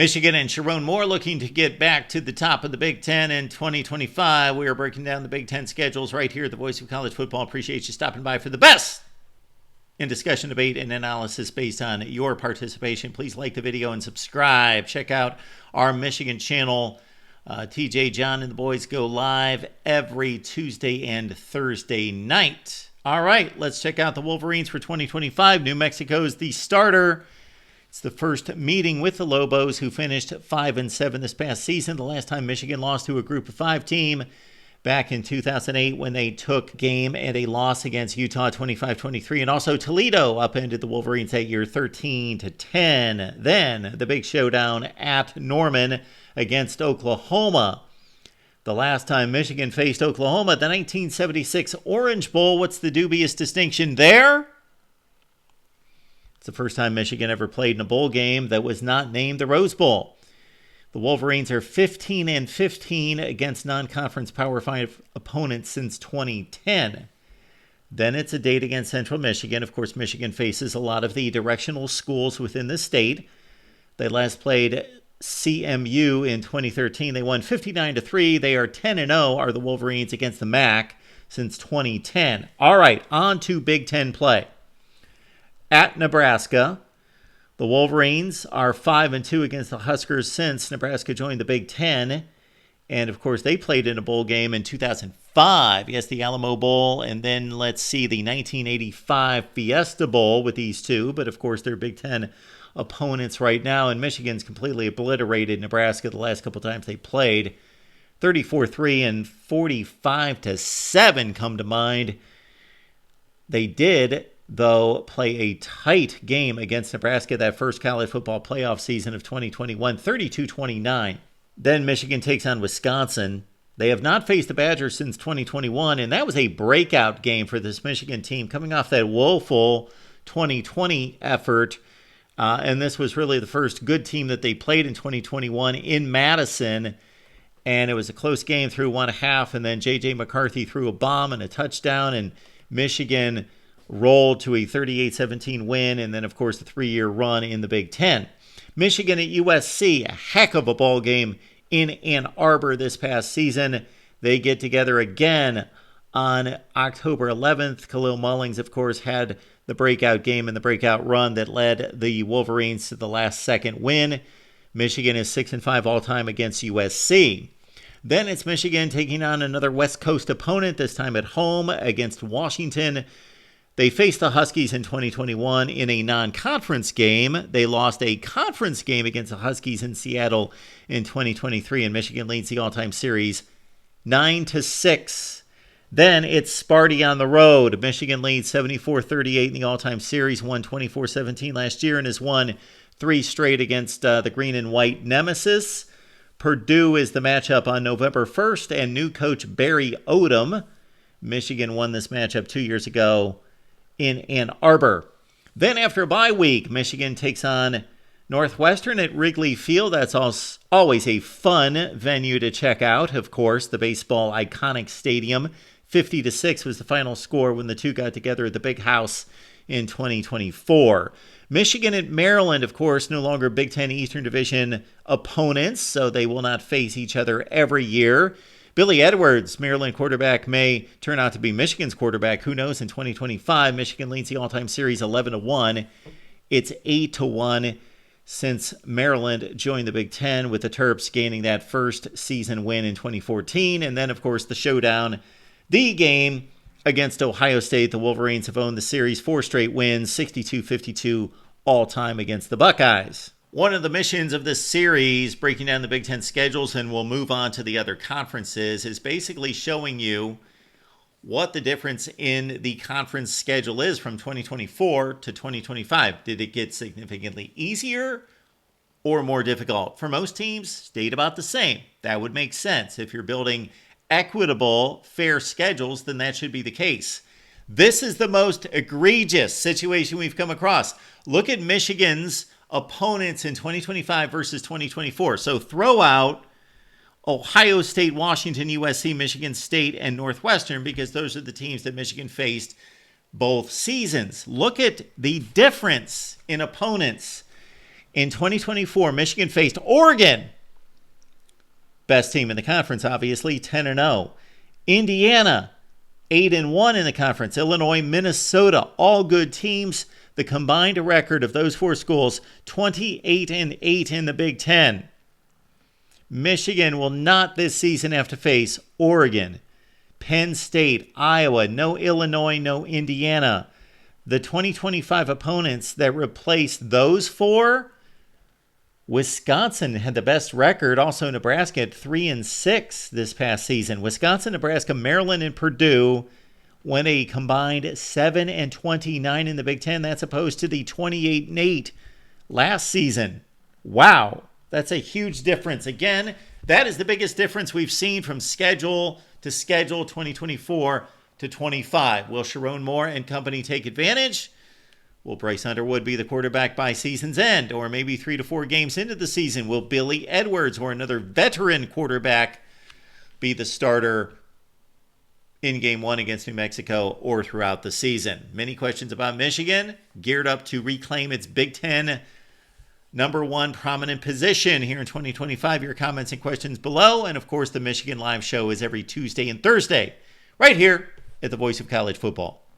Michigan and Sharon Moore looking to get back to the top of the Big Ten in 2025. We are breaking down the Big Ten schedules right here at the Voice of College Football. Appreciate you stopping by for the best in discussion, debate, and analysis based on your participation. Please like the video and subscribe. Check out our Michigan channel. TJ, John, and the boys go live every Tuesday and Thursday night. All right, let's check out the Wolverines for 2025. New Mexico is the starter. It's the first meeting with the Lobos, who finished 5-7 this past season. The last time Michigan lost to a Group of 5 team back in 2008 when they took game and a loss against Utah 25-23. And also Toledo upended the Wolverines that year 13-10. Then the big showdown at Norman against Oklahoma. The last time Michigan faced Oklahoma, the 1976 Orange Bowl. What's the dubious distinction there? It's the first time Michigan ever played in a bowl game that was not named the Rose Bowl. The Wolverines are 15-15 against non-conference Power 5 opponents since 2010. Then it's a date against Central Michigan. Of course, Michigan faces a lot of the directional schools within the state. They last played CMU in 2013. They won 59-3. They are 10-0, are the Wolverines, against the MAC since 2010. All right, on to Big Ten play. At Nebraska, the Wolverines are 5-2 against the Huskers since Nebraska joined the Big Ten. And, of course, they played in a bowl game in 2005. Yes, the Alamo Bowl. And then let's see the 1985 Fiesta Bowl with these two. But, of course, they're Big Ten opponents right now. And Michigan's completely obliterated Nebraska the last couple times they played. 34-3 and 45-7 come to mind. They did, though, play a tight game against Nebraska that first college football playoff season of 2021, 32-29. Then Michigan takes on Wisconsin. They have not faced the Badgers since 2021, and that was a breakout game for this Michigan team coming off that woeful 2020 effort. And this was really the first good team that they played in 2021 in Madison. And it was a close game through one half, and then J.J. McCarthy threw a bomb and a touchdown, and Michigan rolled to a 38-17 win, and then, of course, a 3-year run in the Big Ten. Michigan at USC, a heck of a ball game in Ann Arbor this past season. They get together again on October 11th. Khalil Mullings, of course, had the breakout game and the breakout run that led the Wolverines to the last-second win. Michigan is 6-5 all-time against USC. Then it's Michigan taking on another West Coast opponent, this time at home against Washington. They faced the Huskies in 2021 in a non-conference game. They lost a conference game against the Huskies in Seattle in 2023, and Michigan leads the all-time series 9-6. Then it's Sparty on the road. Michigan leads 74-38 in the all-time series, won 24-17 last year, and has won 3 straight against the green and white nemesis. Purdue is the matchup on November 1st, and new coach Barry Odom. Michigan won this matchup 2 years ago in Ann Arbor. Then after a bye week, Michigan takes on Northwestern at Wrigley Field. That's always a fun venue to check out. Of course, the baseball iconic stadium. 50-6 was the final score when the two got together at the Big House in 2024. Michigan and Maryland, of course, no longer Big Ten Eastern Division opponents, so they will not face each other every year. Billy Edwards, Maryland quarterback, may turn out to be Michigan's quarterback. Who knows? In 2025, Michigan leads the all-time series 11-1. It's 8-1 since Maryland joined the Big Ten, with the Terps gaining that first season win in 2014. And then, of course, the showdown, the game against Ohio State. The Wolverines have owned the series 4 straight wins, 62-52 all-time against the Buckeyes. One of the missions of this series, breaking down the Big Ten schedules, and we'll move on to the other conferences, is basically showing you what the difference in the conference schedule is from 2024 to 2025. Did it get significantly easier or more difficult? For most teams, stayed about the same. That would make sense. If you're building equitable, fair schedules, then that should be the case. This is the most egregious situation we've come across. Look at Michigan's opponents in 2025 versus 2024. So throw out Ohio State, Washington, USC, Michigan State, and Northwestern, because those are the teams that Michigan faced both seasons. Look at the difference in opponents In 2024, Michigan faced Oregon. Best team in the conference, obviously, 10-0. Indiana, 8-1 in the conference. Illinois, Minnesota, all good teams. The combined record of those four schools, 28-8 in the Big Ten. Michigan will not this season have to face Oregon, Penn State, Iowa, no Illinois, no Indiana. The 2025 opponents that replaced those four, Wisconsin had the best record. Also, Nebraska at 3-6 this past season. Wisconsin, Nebraska, Maryland, and Purdue went a combined 7-29 in the Big Ten. That's opposed to the 28-8 last season. Wow, that's a huge difference. Again, that is the biggest difference we've seen from schedule to schedule 2024 to 25. Will Sharon Moore and company take advantage? Will Bryce Underwood be the quarterback by season's end, or maybe 3 to 4 games into the season? Will Billy Edwards or another veteran quarterback be the starter in Game 1 against New Mexico or throughout the season? Many questions about Michigan, geared up to reclaim its Big Ten #1 prominent position here in 2025. Your comments and questions below. And, of course, the Michigan Live Show is every Tuesday and Thursday right here at the Voice of College Football.